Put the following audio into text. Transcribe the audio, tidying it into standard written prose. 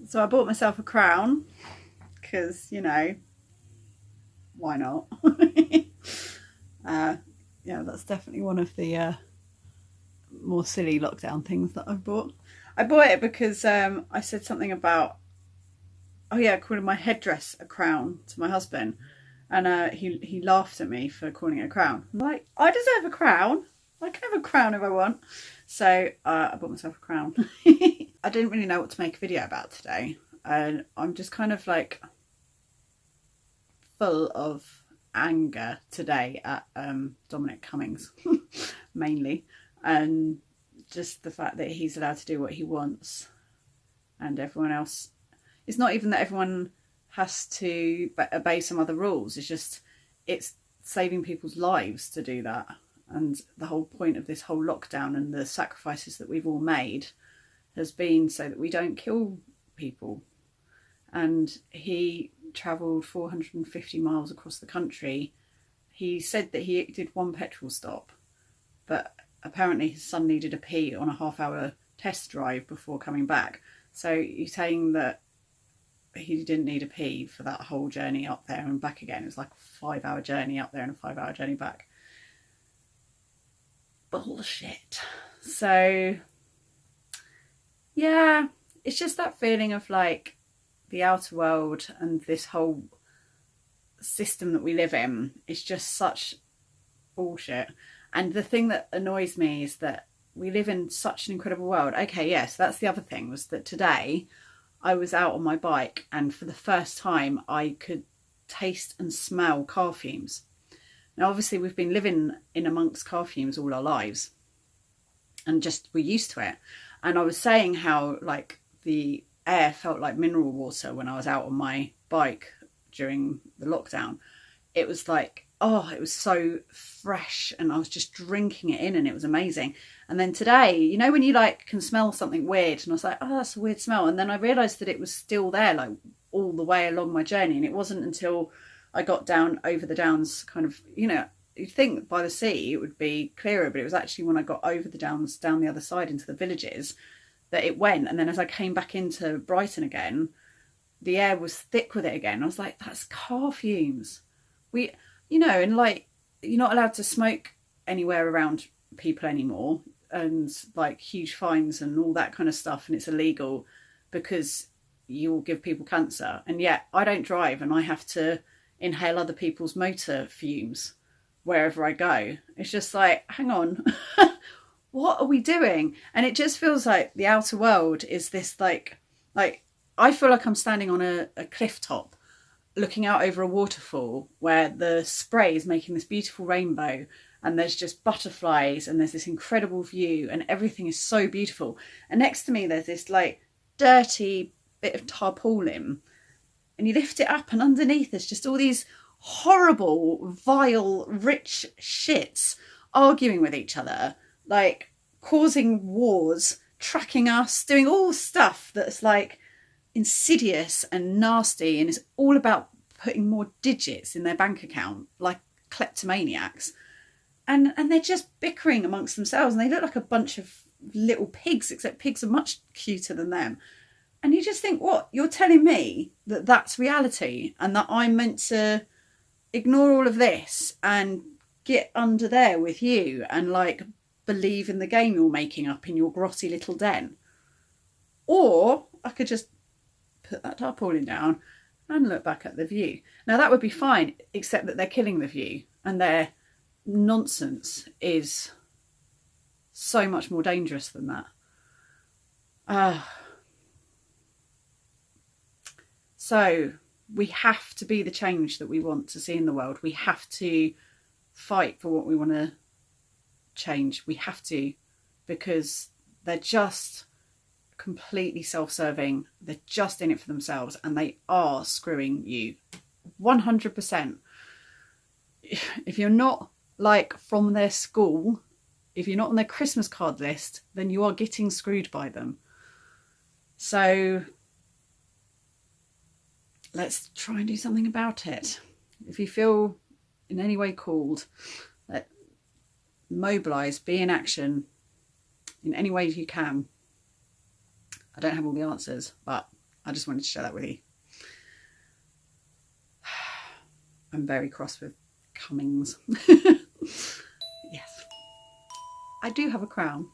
So I bought myself a crown because, you know, why not? Yeah, that's definitely one of the more silly lockdown things that I've bought. I bought it because I said something about, oh yeah, calling my headdress a crown to my husband, and he laughed at me for calling it a crown. I'm like, I deserve a crown. I can have a crown if I want. So I bought myself a crown. I didn't really know what to make a video about today, and I'm just kind of like full of anger today at Dominic Cummings mainly, and just the fact that he's allowed to do what he wants and everyone else. It's not even that everyone has to obey some other rules, it's just it's saving people's lives to do that. And the whole point of this whole lockdown and the sacrifices that we've all made has been so that we don't kill people. And he travelled 450 miles across the country. He said that he did one petrol stop, but apparently his son needed a pee on a half-hour test drive before coming back. So you're saying that he didn't need a pee for that whole journey up there and back again? It was like a 5-hour journey up there and a 5-hour journey back. Bullshit. So yeah, it's just that feeling of like the outer world and this whole system that we live in is just such bullshit. And the thing that annoys me is that we live in such an incredible world. Okay, yes, that's the other thing, was that today I was out on my bike and for the first time I could taste and smell car fumes. Now obviously we've been living in amongst car fumes all our lives and just we're used to it. And I was saying how like the air felt like mineral water when I was out on my bike during the lockdown. It was like, oh, it was so fresh and I was just drinking it in and it was amazing. And then today, you know, when you like can smell something weird, and I was like, oh, that's a weird smell. And then I realised that it was still there like all the way along my journey. And it wasn't until I got down over the downs, kind of, you know, you'd think by the sea it would be clearer, but it was actually when I got over the downs down the other side into the villages that it went. And then as I came back into Brighton again, the air was thick with it again. I was like, that's car fumes. We, you know, and like, you're not allowed to smoke anywhere around people anymore, and like huge fines and all that kind of stuff, and it's illegal because you will give people cancer. And yet I don't drive and I have to inhale other people's motor fumes wherever I go. It's just like, hang on. What are we doing? And it just feels like the outer world is this like I feel like I'm standing on a cliff top looking out over a waterfall where the spray is making this beautiful rainbow and there's just butterflies and there's this incredible view and everything is so beautiful. And next to me there's this like dirty bit of tarpaulin, and you lift it up and underneath there's just all these horrible, vile, rich shits arguing with each other, like causing wars, tracking us, doing all stuff that's like insidious and nasty, and it's all about putting more digits in their bank account like kleptomaniacs. And they're just bickering amongst themselves, and they look like a bunch of little pigs, except pigs are much cuter than them. And you just think, what? You're telling me that that's reality and that I'm meant to ignore all of this and get under there with you and like believe in the game you're making up in your grotty little den? Or I could just put that tarpaulin down and look back at the view. Now that would be fine, except that they're killing the view, and their nonsense is so much more dangerous than that. So we have to be the change that we want to see in the world. We have to fight for what we want to change. We have to, because they're just completely self-serving. They're just in it for themselves, and they are screwing you 100%. If you're not like from their school, if you're not on their Christmas card list, then you are getting screwed by them. So let's try and do something about it. If you feel in any way called, mobilise, be in action in any ways you can. I don't have all the answers, but I just wanted to share that with you. I'm very cross with Cummings. Yes, I do have a crown.